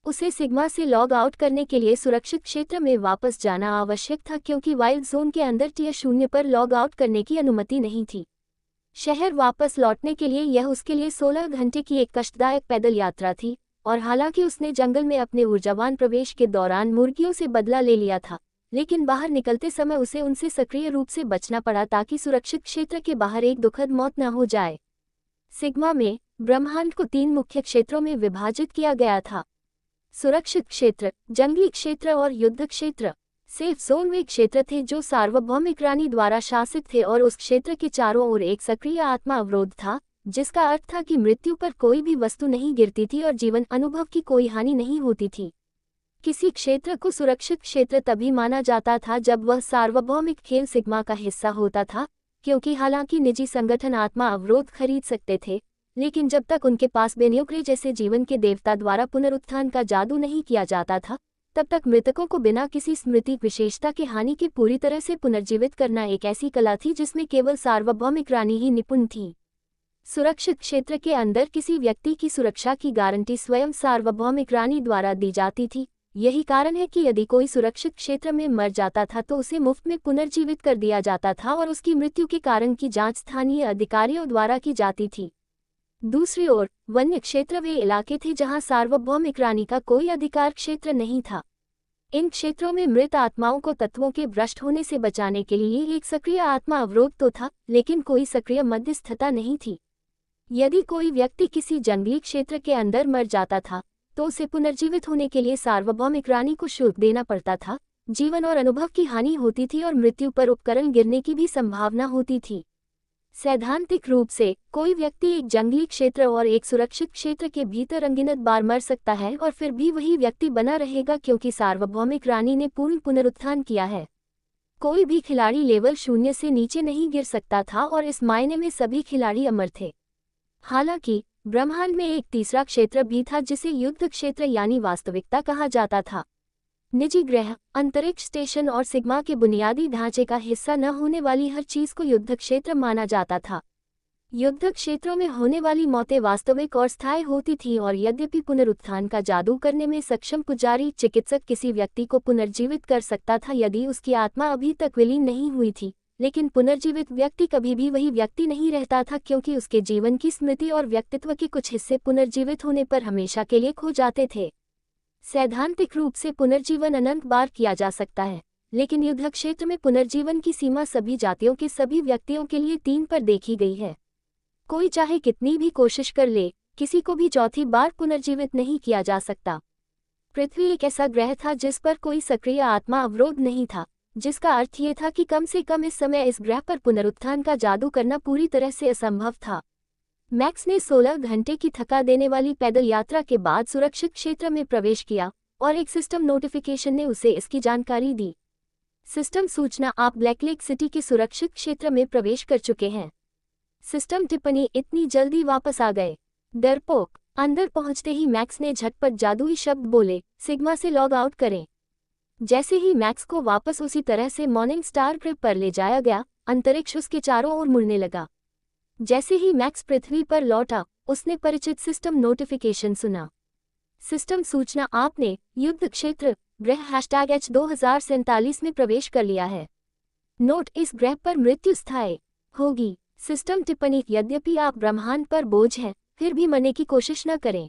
उसे सिग्मा से लॉग आउट करने के लिए सुरक्षित क्षेत्र में वापस जाना आवश्यक था क्योंकि वाइल्ड जोन के अंदर टियर 0 पर लॉग आउट करने की अनुमति नहीं थी। शहर वापस लौटने के लिए यह उसके लिए 16 घंटे की एक कष्टदायक पैदल यात्रा थी, और हालांकि उसने जंगल में अपने ऊर्जावान प्रवेश के दौरान मुर्गियों से बदला ले लिया था, लेकिन बाहर निकलते समय उसे उनसे सक्रिय रूप से बचना पड़ा ताकि सुरक्षित क्षेत्र के बाहर एक दुखद मौत न हो जाए। सिग्मा में ब्रह्मांड को 3 मुख्य क्षेत्रों में विभाजित किया गया था: सुरक्षित क्षेत्र, जंगली क्षेत्र और युद्ध क्षेत्र। सेफ जोन वे क्षेत्र थे जो सार्वभौमिक रानी द्वारा शासित थे और उस क्षेत्र के चारों ओर एक सक्रिय आत्मा अवरोध था, जिसका अर्थ था कि मृत्यु पर कोई भी वस्तु नहीं गिरती थी और जीवन अनुभव की कोई हानि नहीं होती थी। किसी क्षेत्र को सुरक्षित क्षेत्र तभी माना जाता था जब वह सार्वभौमिक खेल सिग्मा का हिस्सा होता था, क्योंकि हालांकि निजी संगठन आत्मा अवरोध खरीद सकते थे, लेकिन जब तक उनके पास बेनियोक्रे जैसे जीवन के देवता द्वारा पुनरुत्थान का जादू नहीं किया जाता था, तब तक मृतकों को बिना किसी स्मृति विशेषता के हानि के पूरी तरह से पुनर्जीवित करना एक ऐसी कला थी जिसमें केवल सार्वभौमिक रानी ही निपुण थी। सुरक्षित क्षेत्र के अंदर किसी व्यक्ति की सुरक्षा की गारंटी स्वयं सार्वभौमिक रानी द्वारा दी जाती थी। यही कारण है कि यदि कोई सुरक्षित क्षेत्र में मर जाता था तो उसे मुफ्त में पुनर्जीवित कर दिया जाता था और उसकी मृत्यु के कारण की जांच स्थानीय अधिकारियों द्वारा की जाती थी। दूसरी ओर वन्य क्षेत्र वे इलाके थे जहां सार्वभौमिक रानी का कोई अधिकार क्षेत्र नहीं था। इन क्षेत्रों में मृत आत्माओं को तत्वों के भ्रष्ट होने से बचाने के लिए एक सक्रिय आत्मा अवरोध तो था, लेकिन कोई सक्रिय मध्यस्थता नहीं थी। यदि कोई व्यक्ति किसी जंगली क्षेत्र के अंदर मर जाता था तो उसे पुनर्जीवित होने के लिए सार्वभौमिक रानी को शुल्क देना पड़ता था, जीवन और अनुभव की हानि होती थी और मृत्यु पर उपकरण गिरने की भी संभावना होती थी। सैद्धांतिक रूप से कोई व्यक्ति एक जंगली क्षेत्र और एक सुरक्षित क्षेत्र के भीतर अनगिनत बार मर सकता है और फिर भी वही व्यक्ति बना रहेगा क्योंकि सार्वभौमिक रानी ने पूर्ण पुनरुत्थान किया है। कोई भी खिलाड़ी लेवल 0 से नीचे नहीं गिर सकता था और इस मायने में सभी खिलाड़ी अमर थे। हालांकि ब्रह्मांड में एक तीसरा क्षेत्र भी था जिसे युद्ध क्षेत्र यानी वास्तविकता कहा जाता था। निजी ग्रह, अंतरिक्ष स्टेशन और सिग्मा के बुनियादी ढांचे का हिस्सा न होने वाली हर चीज को युद्ध क्षेत्र माना जाता था। युद्ध क्षेत्रों में होने वाली मौतें वास्तविक और स्थायी होती थीं और यद्यपि पुनरुत्थान का जादू करने में सक्षम पुजारी चिकित्सक किसी व्यक्ति को पुनर्जीवित कर सकता था यदि उसकी आत्मा अभी तक विलीन नहीं हुई थी, लेकिन पुनर्जीवित व्यक्ति कभी भी वही व्यक्ति नहीं रहता था क्योंकि उसके जीवन की स्मृति और व्यक्तित्व के कुछ हिस्से पुनर्जीवित होने पर हमेशा के लिए खो जाते थे। सैद्धांतिक रूप से पुनर्जीवन अनंत बार किया जा सकता है, लेकिन युद्ध क्षेत्र में पुनर्जीवन की सीमा सभी जातियों के सभी व्यक्तियों के लिए 3 पर देखी गई है। कोई चाहे कितनी भी कोशिश कर ले, किसी को भी चौथी बार पुनर्जीवित नहीं किया जा सकता। पृथ्वी एक ऐसा ग्रह था जिस पर कोई सक्रिय आत्मा अवरोध नहीं था, जिसका अर्थ ये था कि कम से कम इस समय इस ग्रह पर पुनरुत्थान का जादू करना पूरी तरह से असंभव था। मैक्स ने 16 घंटे की थका देने वाली पैदल यात्रा के बाद सुरक्षित क्षेत्र में प्रवेश किया और एक सिस्टम नोटिफिकेशन ने उसे इसकी जानकारी दी। सिस्टम सूचना, आप ब्लैकलेक सिटी के सुरक्षित क्षेत्र में प्रवेश कर चुके हैं। सिस्टम टिप्पणी, इतनी जल्दी वापस आ गए, डरपोक। अंदर पहुंचते ही मैक्स ने झटपट जादुई शब्द बोले, सिग्मा से लॉग आउट करें। जैसे ही मैक्स को वापस उसी तरह से मॉर्निंग स्टार ग्रिड पर ले जाया गया, अंतरिक्ष उसके चारों ओर मुड़ने लगा। जैसे ही मैक्स पृथ्वी पर लौटा, उसने परिचित सिस्टम नोटिफिकेशन सुना। सिस्टम सूचना, आपने युद्ध क्षेत्र ग्रह #H2047 में प्रवेश कर लिया है। नोट, इस ग्रह पर मृत्यु स्थायी होगी। सिस्टम टिप्पणी, यद्यपि आप ब्रह्मांड पर बोझ हैं, फिर भी मरने की कोशिश न करें।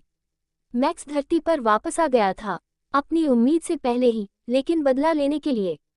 मैक्स धरती पर वापस आ गया था, अपनी उम्मीद से पहले ही, लेकिन बदला लेने के लिए।